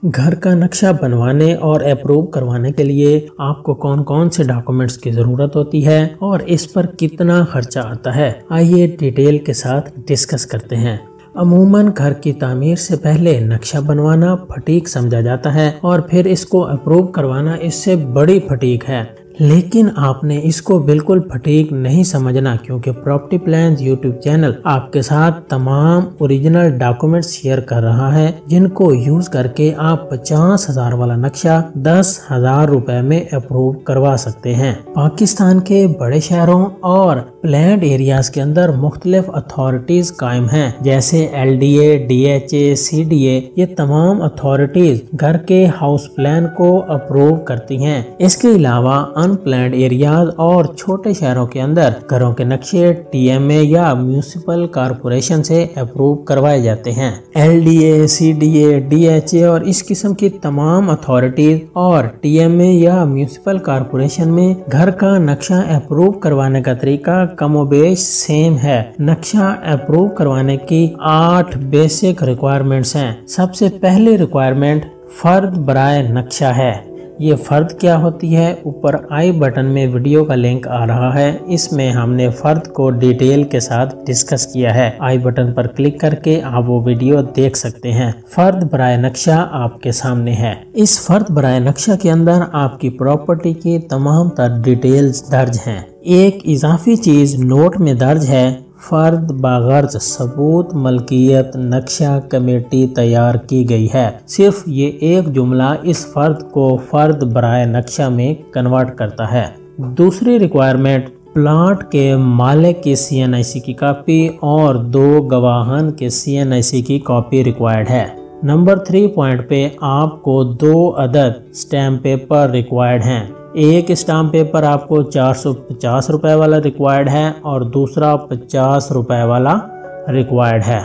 گھر کا نقشہ بنوانے اور اپروو کروانے کے لیے آپ کو کون کون سے ڈاکومنٹس کی ضرورت ہوتی ہے اور اس پر کتنا خرچہ آتا ہے، آئیے ڈیٹیل کے ساتھ ڈسکس کرتے ہیں۔ عموماً گھر کی تعمیر سے پہلے نقشہ بنوانا پھٹیک سمجھا جاتا ہے اور پھر اس کو اپروو کروانا اس سے بڑی پھٹیک ہے، لیکن آپ نے اس کو بالکل پھٹیک نہیں سمجھنا، کیونکہ پراپرٹی پلانز یوٹیوب چینل آپ کے ساتھ تمام اوریجنل ڈاکومنٹ شیئر کر رہا ہے جن کو یوز کر کے آپ 50,000 والا نقشہ 10,000 روپے میں اپروو کروا سکتے ہیں۔ پاکستان کے بڑے شہروں اور پلانڈ ایریاز کے اندر مختلف اتھارٹیز قائم ہیں، جیسے LDA، DHA، CDA۔ یہ تمام اتھارٹیز گھر کے ہاؤس پلان کو اپروو کرتی ہیں۔ اس کے علاوہ ان پلانڈ ایریاز اور چھوٹے شہروں کے اندر گھروں کے نقشے TMA یا میونسپل کارپوریشن سے اپروو کروائے جاتے ہیں۔ LDA، CDA، DHA اور اس قسم کی تمام اتھارٹیز اور TMA یا میونسپل کارپوریشن میں گھر کا نقشہ اپروو کروانے کا طریقہ کم و بیش سیم ہے۔ نقشہ اپروو کروانے کی 8 بیسک ریکوائرمنٹس ہیں۔ سب سے پہلی ریکوائرمنٹ فرد برائے نقشہ ہے۔ یہ فرد کیا ہوتی ہے؟ اوپر آئی بٹن میں ویڈیو کا لنک آ رہا ہے، اس میں ہم نے فرد کو ڈیٹیل کے ساتھ ڈسکس کیا ہے۔ آئی بٹن پر کلک کر کے آپ وہ ویڈیو دیکھ سکتے ہیں۔ فرد برائے نقشہ آپ کے سامنے ہے۔ اس فرد برائے نقشہ کے اندر آپ کی پراپرٹی کی تمام تر ڈیٹیلز درج ہیں۔ ایک اضافی چیز نوٹ میں درج ہے، فرد بغرض ثبوت ملکیت نقشہ کمیٹی تیار کی گئی ہے۔ صرف یہ ایک جملہ اس فرد کو فرد برائے نقشہ میں کنورٹ کرتا ہے۔ دوسری ریکوائرمنٹ پلاٹ کے مالک کی CNIC کی کاپی اور 2 گواہان کے CNIC کی کاپی ریکوائرڈ ہے۔ نمبر 3 پوائنٹ پہ آپ کو 2 عدد سٹیمپ پیپر ریکوائرڈ ہیں۔ ایک اسٹامپ پیپر آپ کو 450 روپے والا ریکوائرڈ ہے اور دوسرا 50 روپے والا ریکوائرڈ ہے۔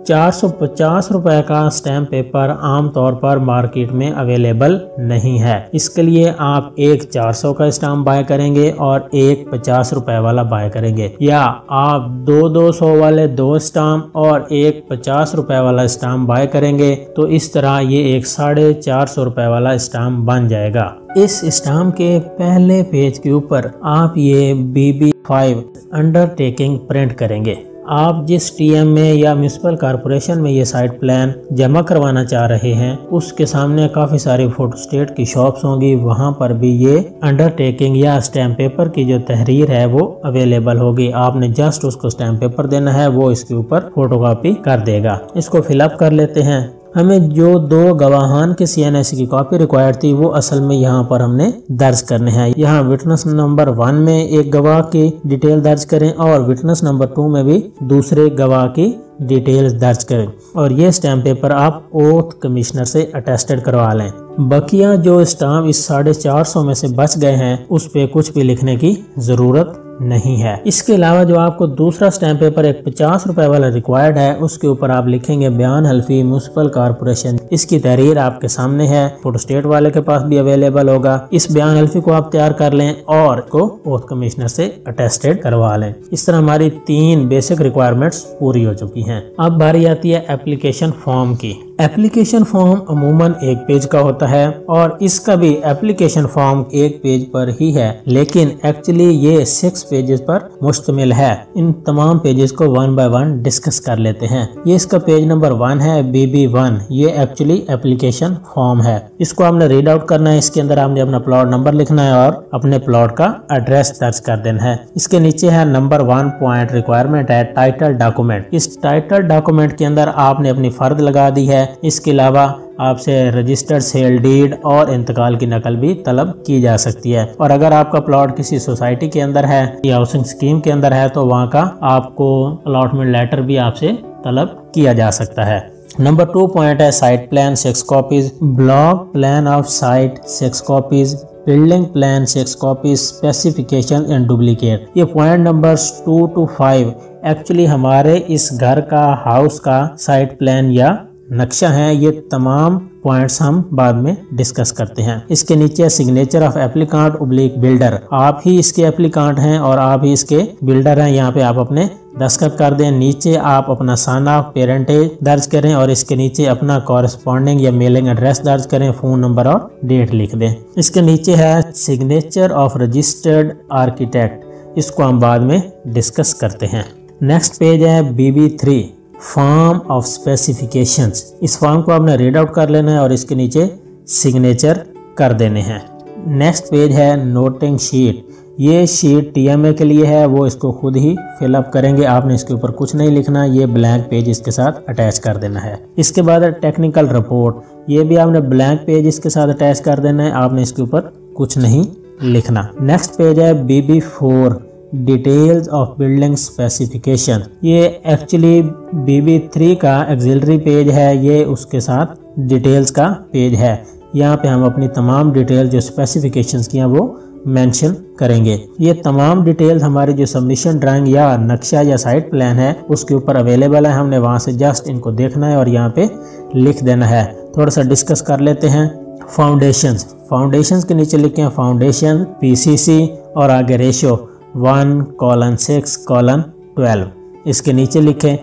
450 روپے کا اسٹامپ پیپر عام طور پر مارکیٹ میں اویلیبل نہیں ہے، اس کے لیے آپ ایک 400 کا اسٹامپ بائی کریں گے اور ایک 50 روپے والا بائی کریں گے، یا آپ 200 والے 2 اسٹامپ اور ایک 50 روپے والا اسٹامپ بائی کریں گے تو اس طرح یہ ایک 450 روپے والا اسٹامپ بن جائے گا۔ اس اسٹامپ کے پہلے پیج کے اوپر آپ یہ BB5 انڈر ٹیکنگ پرنٹ کریں گے۔ آپ جس TMA یا میونسپل کارپوریشن میں یہ سائٹ پلان جمع کروانا چاہ رہے ہیں اس کے سامنے کافی ساری فوٹو اسٹیٹ کی شاپس ہوں گی، وہاں پر بھی یہ انڈر ٹیکنگ یا اسٹیمپ پیپر کی جو تحریر ہے وہ اویلیبل ہوگی۔ آپ نے جسٹ اس کو اسٹیمپ پیپر دینا ہے، وہ اس کے اوپر فوٹو کاپی کر دے گا۔ اس کو فل اپ کر لیتے ہیں۔ ہمیں جو 2 گواہان کے CNIC کی کاپی ریکوائرڈ تھی وہ اصل میں یہاں پر ہم نے درج کرنے ہیں۔ یہاں وٹنس نمبر 1 میں ایک گواہ کی ڈیٹیل درج کریں اور وٹنس نمبر 2 میں بھی دوسرے گواہ کی ڈیٹیلز درج کریں، اور یہ اسٹیمپ پیپر آپ اوتھ کمشنر سے اٹیسٹڈ کروا لیں۔ بقیہ جو اسٹامپ اس 450 میں سے بچ گئے ہیں اس پہ کچھ بھی لکھنے کی ضرورت نہیں ہے۔ اس کے علاوہ جو آپ کو دوسرا اسٹیمپ پیپر ایک 50 روپے والا ریکوائرڈ ہے، اس کے اوپر آپ لکھیں گے بیان حلفی میونسپل کارپوریشن۔ اس کی تحریر آپ کے سامنے ہے، فوٹو اسٹیٹ والے کے پاس بھی اویلیبل ہوگا۔ اس بیان حلفی کو آپ تیار کر لیں اور کو اوتھ کمشنر سے اٹیسٹڈ کروا لیں۔ اس طرح ہماری 3 بیسک ریکوائرمنٹس پوری ہو چکی ہیں۔ اب باری آتی ہے اپلیکیشن فارم کی۔ اپلیکیشن فارم عموماً 1 پیج کا ہوتا ہے اور اس کا بھی اپلیکیشن فارم 1 پیج پر ہی ہے، لیکن ایکچولی یہ 6 پیجز پر مشتمل ہے۔ ان تمام پیجز کو 1 بائی 1 ڈسکس کر لیتے ہیں۔ یہ اس کا پیج نمبر 1 ہے، BB1۔ یہ ایکچولی اپلیکیشن فارم ہے، اس کو آپ نے ریڈ آؤٹ کرنا ہے۔ اس کے اندر آپ نے اپنا پلاٹ نمبر لکھنا ہے اور اپنے پلاٹ کا ایڈریس درج کر دینا ہے۔ اس کے نیچے ہے نمبر 1 پوائنٹ ریکوائرمنٹ ہے ٹائٹل ڈاکومنٹ۔ اس ٹائٹل ڈاکومنٹ کے اندر آپ نے اپنی فرد لگا دی ہے۔ اس کے علاوہ آپ سے رجسٹرڈ سیل ڈیڈ اور انتقال کی نقل بھی طلب کی جا سکتی ہے، اور اگر آپ کا پلاٹ کسی سوسائٹی کے اندر ہے یا ہاؤسنگ اسکیم کے اندر ہے تو وہاں کا آپ کو الاٹمنٹ لیٹر بھی آپ سے طلب کیا جا سکتا ہے۔ نمبر 2 پوائنٹ ہے site plan 6 copies, block plan of site 6 copies, building plan 6 copies, specification in duplicate. یہ پوائنٹ نمبرز 2 to 5 ایکچولی ہمارے اس گھر کا ہاؤس کا سائٹ پلان یا نقشہ ہیں۔ یہ تمام पॉइंट्स हम बाद में डिस्कस करते हैं। इसके नीचे signature of applicant oblique builder, आप ही इसके एप्लीकांट हैं और आप ही इसके बिल्डर हैं, यहाँ पे आप अपने दस्तखत कर दें। नीचे आप अपना सन ऑफ पेरेंटेज दर्ज करें और इसके नीचे अपना कॉरेस्पॉन्डिंग या मेलिंग एड्रेस दर्ज करें, फोन नंबर और डेट लिख दें। इसके नीचे है सिग्नेचर ऑफ रजिस्टर्ड आर्किटेक्ट, इसको हम बाद में डिस्कस करते हैं। नेक्स्ट पेज है BB3 फॉर्म ऑफ स्पेसिफिकेशंस। इस फॉर्म को आपने रीड आउट कर लेना है और इसके नीचे सिग्नेचर कर देने हैं। नेक्स्ट पेज है नोटिंग शीट, ये शीट TMA के लिए है, वो इसको खुद ही फिलअप करेंगे, आपने इसके ऊपर कुछ नहीं लिखना, ये ब्लैंक पेज इसके साथ अटैच कर देना है। इसके बाद है टेक्निकल रिपोर्ट, ये भी आपने ब्लैंक पेज इसके साथ अटैच कर देना है, आपने इसके ऊपर कुछ नहीं लिखना। नेक्स्ट पेज है BB4 details of building specification, ये एक्चुअली BB3 का एक्सिलरी पेज है, ये उसके साथ डिटेल्स का पेज है। यहाँ पे हम अपनी तमाम डिटेल जो स्पेसिफिकेशंस की हैं वो मेंशन करेंगे। ये तमाम डिटेल्स हमारी जो सबमिशन ड्राइंग या नक्शा या साइट प्लान है उसके ऊपर अवेलेबल है, हमने वहाँ से जस्ट इनको देखना है और यहाँ पे लिख देना है। थोड़ा सा डिस्कस कर लेते हैं। फाउंडेशंस के नीचे लिखे हैं फाउंडेशन PCC और आगे रेशो 1:6:12। इसके नीचे लिखें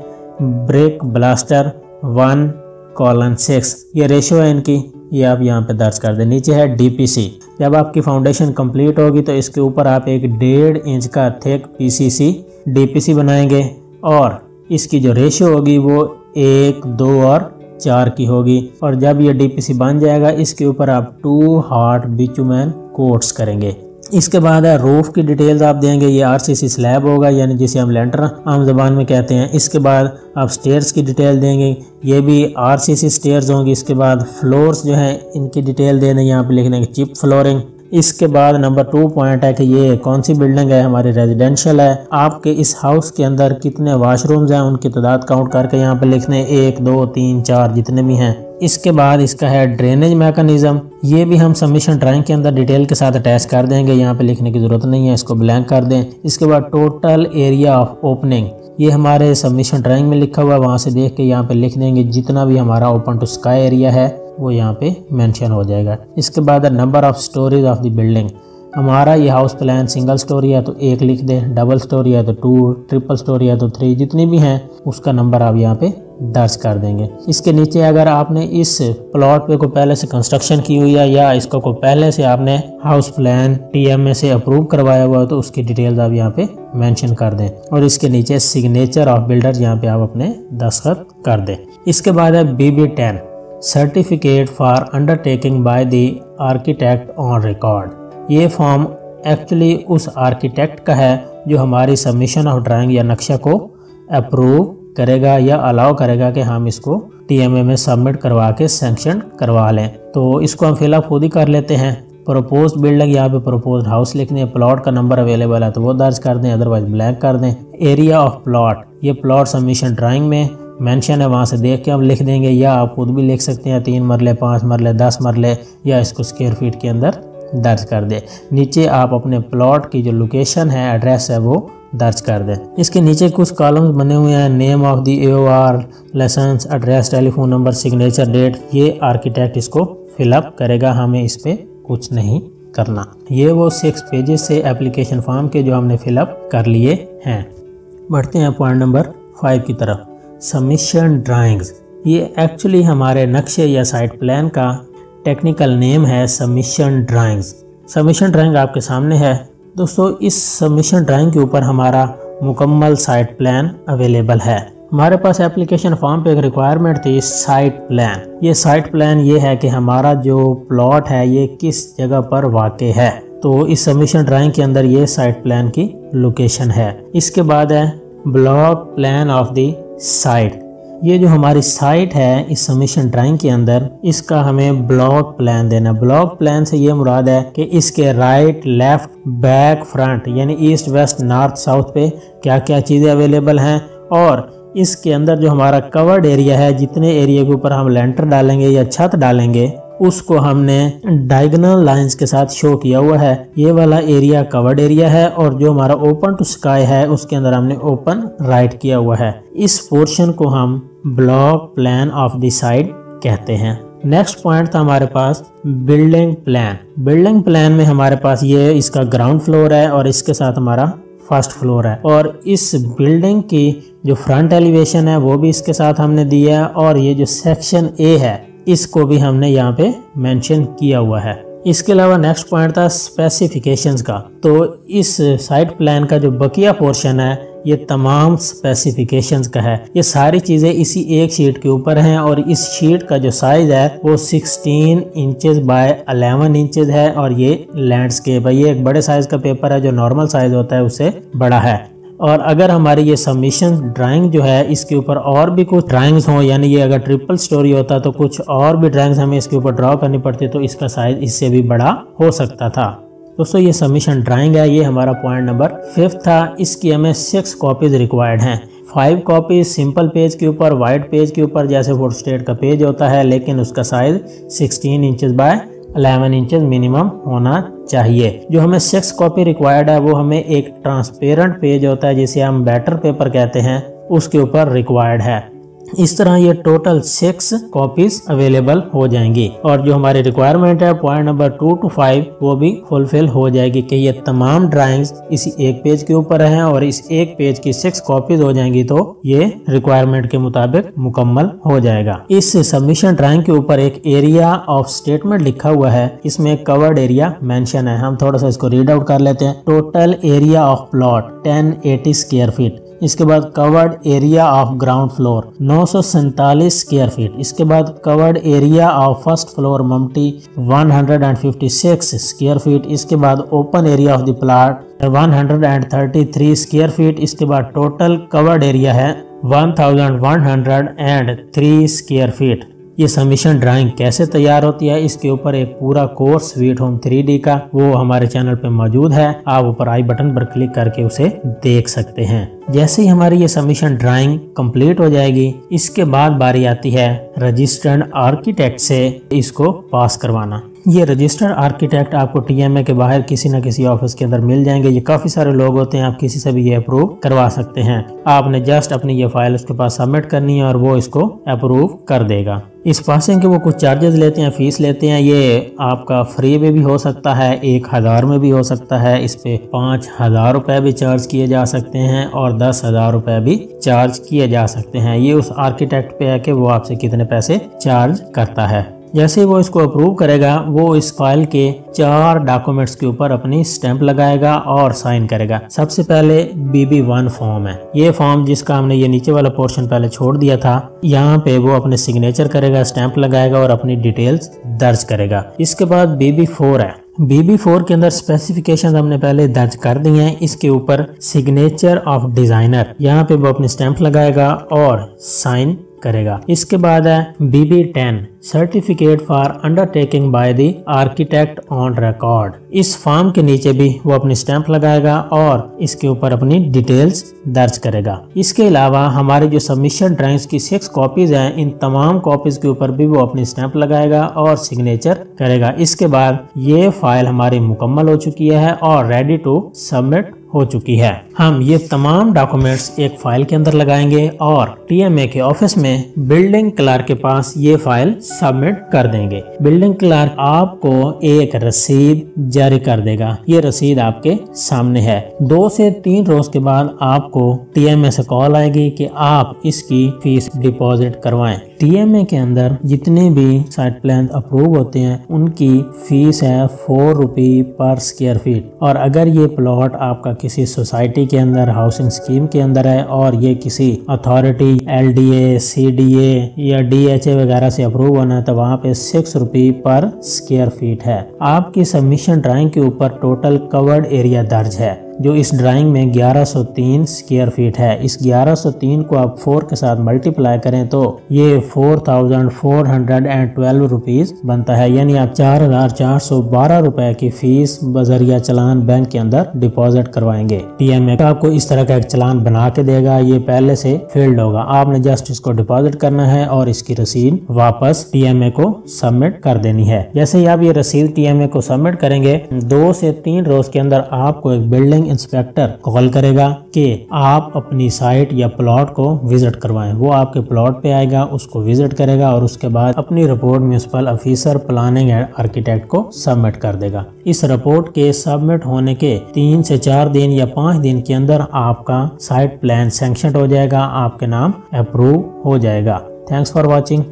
ब्रिक ब्लास्टर 1:6, ये रेशो है इनकी, ये आप यहाँ पे दर्ज कर दें। नीचे है DPC, जब आपकी फाउंडेशन कंप्लीट होगी तो इसके ऊपर आप एक 1.5 इंच का थिक PCC DPC बनाएंगे और इसकी जो रेशो होगी वो 1, 2 और 4 की होगी। और जब ये DPC बन जाएगा इसके ऊपर आप 2 हार्ड बिटुमेन कोट्स करेंगे। इसके बाद है रूफ की डिटेल्स आप देंगे, ये RCC स्लैब होगा यानी जिसे हम लेंटर आम ज़बान में कहते हैं। इसके बाद आप स्टेयर्स की डिटेल देंगे, ये भी RCC स्टेयर्स होंगी। इसके बाद फ्लोर्स जो हैं इनकी डिटेल देना, यहाँ पे लिखने की चिप फ्लोरिंग। इसके बाद नंबर 2 पॉइंट है कि ये कौन सी बिल्डिंग है, हमारी रेजिडेंशियल है, आपके इस हाउस के अंदर कितने वाशरूम्स हैं उनकी तादाद काउंट करके यहाँ पे लिखने 1, 2, 3, 4 जितने भी हैं। इसके बाद इसका है ड्रेनेज मैकेनिज्म, ये भी हम सबमिशन ड्राइंग के अंदर डिटेल के साथ अटैच कर देंगे, यहाँ पे लिखने की ज़रूरत नहीं है, इसको ब्लैंक कर दें। इसके बाद टोटल एरिया ऑफ ओपनिंग, ये हमारे सबमिशन ड्राइंग में लिखा हुआ है, वहाँ से देख के यहाँ पे लिख देंगे जितना भी हमारा ओपन टू स्काई एरिया है वो यहाँ पे मेंशन हो जाएगा। इसके बाद number of stories of the building, हमारा ये हाउस प्लान सिंगल स्टोरी है तो 1 लिख दें, डबल स्टोरी है तो 2, ट्रिपल स्टोरी है तो 3, जितनी भी हैं उसका नंबर आप यहाँ पे दर्ज कर देंगे। इसके नीचे अगर आपने इस प्लॉट पे को पहले से कंस्ट्रक्शन की हुई है या इसको को पहले से आपने हाउस प्लान TMA से अप्रूव करवाया हुआ है तो उसकी डिटेल्स आप यहाँ पे मेंशन कर दें। और इसके नीचे सिग्नेचर ऑफ बिल्डर, यहाँ पे आप अपने दस्तखत कर दें। इसके बाद है BB10 certificate for undertaking by the architect on record, ये फॉर्म एक्चुअली उस आर्किटेक्ट का है जो हमारी सबमिशन ऑफ ड्राइंग या नक्शा को अप्रूव करेगा या अलाउ करेगा कि हम इसको TMA में सबमिट करवा के सैंक्शन करवा लें। तो इसको हम फिलअप खुद ही कर लेते हैं। प्रपोज्ड बिल्डिंग, यहाँ पे प्रपोज्ड हाउस लिखने, प्लॉट का नंबर अवेलेबल है तो वो दर्ज कर दें, अदरवाइज ब्लैंक कर दें। एरिया ऑफ प्लॉट, ये प्लॉट सबमिशन ड्राइंग में मेंशन है, वहाँ से देख के हम लिख देंगे या आप खुद भी लिख सकते हैं, 3 मरले, 5 मरले, 10 मरले, या इसको स्क्वायर फीट के अंदर दर्ज कर दें। नीचे आप अपने प्लॉट की जो लोकेशन है, एड्रेस है, वो दर्ज कर दें। इसके नीचे कुछ कॉलम्स बने हुए हैं, name of the AOR, licence, address, telephone number, signature, date, ये आर्किटेक्ट इसको फिलअप करेगा, हमें इस पे कुछ नहीं करना। ये वो 6 पेजेस से एप्लीकेशन फॉर्म के जो हमने फिलअप कर लिए हैं। बढ़ते हैं पॉइंट नंबर 5 की तरफ, सबमिशन ड्राइंग्स। ये एक्चुअली हमारे नक्शे या साइट प्लान का टेक्निकल नेम है सबमिशन ड्राइंग्स। सबमिशन ड्राइंग आपके सामने है दोस्तों। इस सबमिशन ड्राइंग के ऊपर हमारा मुकम्मल साइट प्लान अवेलेबल है। हमारे पास एप्लीकेशन फॉर्म पे एक रिक्वायरमेंट थी साइट प्लान। ये साइट प्लान ये है कि हमारा जो प्लॉट है ये किस जगह पर वाक़ है, तो इस सबमिशन ड्राइंग के अंदर ये साइट प्लान की लोकेशन है। इसके बाद है block plan of the site. ये जो हमारी साइट है इस सबमिशन ड्राइंग के अंदर, इसका हमें ब्लॉक प्लान देना। ब्लॉक प्लान से ये मुराद है कि इसके राइट, लेफ्ट, बैक, फ्रंट यानी ईस्ट, वेस्ट, नॉर्थ, साउथ पे क्या क्या चीज़ें अवेलेबल हैं, और इसके अंदर जो हमारा कवर्ड एरिया है, जितने एरिया के ऊपर हम लेंटर डालेंगे या छत डालेंगे, उसको हमने डायगोनल लाइंस के साथ शो किया हुआ है। ये वाला एरिया कवर्ड एरिया है और जो हमारा ओपन टू स्काई है उसके अंदर हमने ओपन राइट किया हुआ है। इस पोर्शन को हम block plan of the site कहते हैं। नेक्स्ट पॉइंट था हमारे पास बिल्डिंग प्लान। बिल्डिंग प्लान में हमारे पास ये इसका ग्राउंड फ्लोर है और इसके साथ हमारा फर्स्ट फ्लोर है, और इस बिल्डिंग की जो फ्रंट एलिवेशन है वो भी इसके साथ हमने दिया है, और ये जो सेक्शन ए है इसको भी हमने यहाँ पे मेंशन किया हुआ है। इसके अलावा नेक्स्ट पॉइंट था स्पेसिफिकेशंस का। तो इस साइट प्लान का जो बकिया पोर्शन है ये तमाम स्पेसिफिकेशंस का है। ये सारी चीज़ें इसी एक शीट के ऊपर हैं, और इस शीट का जो साइज़ है वो 16 इंचेस बाय 11 इंचेस है, और ये लैंडस्केप है। ये एक बड़े साइज़ का पेपर है, जो नॉर्मल साइज़ होता है उससे बड़ा है। और अगर हमारी ये सबमिशन ड्राइंग जो है इसके ऊपर और भी कुछ ड्राइंग्स हों, यानी ये अगर ट्रिपल स्टोरी होता तो कुछ और भी ड्राइंग्स हमें इसके ऊपर ड्रॉ करनी पड़ती, तो इसका साइज़ इससे भी बड़ा हो सकता था। दोस्तों ये सबमिशन ड्राइंग है, ये हमारा पॉइंट नंबर 5 था। इसकी हमें 6 कॉपीज रिक्वायर्ड हैं। 5 कॉपीज सिंपल पेज के ऊपर, वाइट पेज के ऊपर जैसे फोटोस्टेट का पेज होता है, लेकिन उसका size 16 inches bye 11 inches minimum होना चाहिए। जो हमें 6 कॉपी रिक्वायर्ड है वो हमें एक ट्रांसपेरेंट पेज होता है जिसे हम बैटर पेपर कहते हैं, उसके ऊपर रिक्वायर्ड है। इस तरह ये टोटल 6 कॉपीज अवेलेबल हो जाएंगी, और जो हमारी रिक्वायरमेंट है पॉइंट नंबर 2 to 5 वो भी फुलफिल हो जाएगी कि ये तमाम ड्राइंग्स इसी एक पेज के ऊपर हैं, और इस एक पेज की 6 कॉपीज हो जाएंगी तो ये रिक्वायरमेंट के मुताबिक मुकम्मल हो जाएगा। इस सबमिशन ड्राइंग के ऊपर एक एरिया ऑफ स्टेटमेंट लिखा हुआ है, इसमें कवर्ड एरिया मेंशन है। हम थोड़ा सा इसको रीड आउट कर लेते हैं। Total area of plot 1080 square feet. इसके बाद covered area of ground floor 947 square feet. इसके बाद covered area of first floor ममटी 156 स्क्वायर फीट। इसके बाद open area of the plot 133 square feet. इसके बाद टोटल कवर्ड एरिया है 1103 स्क्वायर फीट। ये सबमिशन ड्राइंग कैसे तैयार होती है, इसके ऊपर एक पूरा कोर्स स्वीट होम 3D का वो हमारे चैनल पे मौजूद है। आप ऊपर आई बटन पर क्लिक करके उसे देख सकते हैं। जैसे ही हमारी ये सबमिशन ड्राइंग कंप्लीट हो जाएगी, इसके बाद बारी आती है रजिस्टर्ड आर्किटेक्ट से इसको पास करवाना। ये रजिस्टर्ड आर्किटेक्ट आपको TMA के बाहर किसी न किसी ऑफिस के अंदर मिल जाएंगे। ये काफ़ी सारे लोग होते हैं, आप किसी से भी ये अप्रूव करवा सकते हैं। आपने जस्ट अपनी ये फाइल उसके पास सबमिट करनी है और वो इसको अप्रूव कर देगा। इस पासिंग के वो कुछ चार्जेस लेते हैं, फीस लेते हैं। ये आपका फ्री में भी हो सकता है, 1000 में भी हो सकता है। इस पे 5000 रुपये भी चार्ज किए जा सकते हैं और 10,000 रुपये भी चार्ज किए जा सकते हैं। ये उस आर्किटेक्ट पे है कि वो आपसे कितने पैसे चार्ज करता है। जैसे वो इसको अप्रूव करेगा, वो इस फाइल के 4 डॉक्यूमेंट्स के ऊपर अपनी स्टैंप लगाएगा और साइन करेगा। सबसे पहले BB1 फॉर्म है। ये फॉर्म जिसका हमने ये नीचे वाला पोर्शन पहले छोड़ दिया था, यहाँ पे वो अपने सिग्नेचर करेगा, स्टैंप लगाएगा और अपनी डिटेल्स दर्ज करेगा। इसके बाद BB4 है। BB4 के अंदर स्पेसिफिकेशन हमने पहले दर्ज कर दी हैं। इसके ऊपर सिग्नेचर ऑफ डिजाइनर, यहाँ पे वो अपनी स्टैंप लगाएगा और साइन करेगा। इसके बाद है BB10 certificate for undertaking by the architect on record. इस फॉर्म के नीचे भी वो अपनी स्टैंप लगाएगा और इसके ऊपर अपनी डिटेल्स दर्ज करेगा। इसके अलावा हमारी जो सबमिशन ड्राइंग्स की 6 कॉपीज हैं, इन तमाम कॉपीज के ऊपर भी वो अपनी स्टैंप लगाएगा और सिग्नेचर करेगा। इसके बाद ये फाइल हमारी मुकम्मल हो चुकी है और रेडी टू सबमिट हो चुकी है। हम ये तमाम डॉक्यूमेंट्स एक फाइल के अंदर लगाएंगे और TMA के ऑफिस में बिल्डिंग क्लर्क के पास ये फाइल सबमिट कर देंगे। बिल्डिंग क्लर्क आपको एक रसीद जारी कर देगा। ये रसीद आपके सामने है। 2 से 3 रोज के बाद आपको TMA से कॉल आएगी कि आप इसकी फीस डिपॉजिट करवाएं। TMA के अंदर जितने भी साइट प्लान अप्रूव होते हैं उनकी फीस है 4 रुपये पर स्क्वायर फीट। और अगर ये प्लॉट आपका किसी सोसाइटी के अंदर हाउसिंग स्कीम के अंदर है और ये किसी अथॉरिटी LDA, CDA या DHA वगैरह से अप्रूव होना है तो वहाँ पे 6 रुपये पर स्क्वायर फीट है। आपकी सबमिशन ड्राइंग के ऊपर टोटल कवर्ड एरिया दर्ज है जो इस ड्राइंग में 1103 स्क्वायर फीट है। इस 1103 को आप 4 के साथ मल्टीप्लाई करें तो ये 4412 रुपीज बनता है। यानी आप 4412 रुपए की फीस बजरिया चलान बैंक के अंदर डिपॉजिट करवाएंगे। TMA आपको इस तरह का एक चलान बना के देगा, ये पहले से फील्ड होगा। आपने जस्ट इसको डिपॉजिट करना है और इसकी रसीद वापस TMA को सबमिट कर देनी है। जैसे ही आप ये रसीद TMA को सबमिट करेंगे, 2 से 3 रोज के अंदर आपको एक बिल्डिंग बिल्डिंग इंस्पेक्टर कॉल करेगा कि आप अपनी साइट या प्लॉट को विजिट करवाएं। वो आपके प्लॉट पे आएगा, उसको विजिट करेगा और उसके बाद अपनी report municipal officer planning and architect को सबमिट कर देगा। इस रिपोर्ट के सबमिट होने के 3 से 4 दिन या 5 दिन के अंदर आपका साइट प्लान सैंक्शन हो जाएगा, आपके नाम अप्रूव हो जाएगा। Thanks for watching.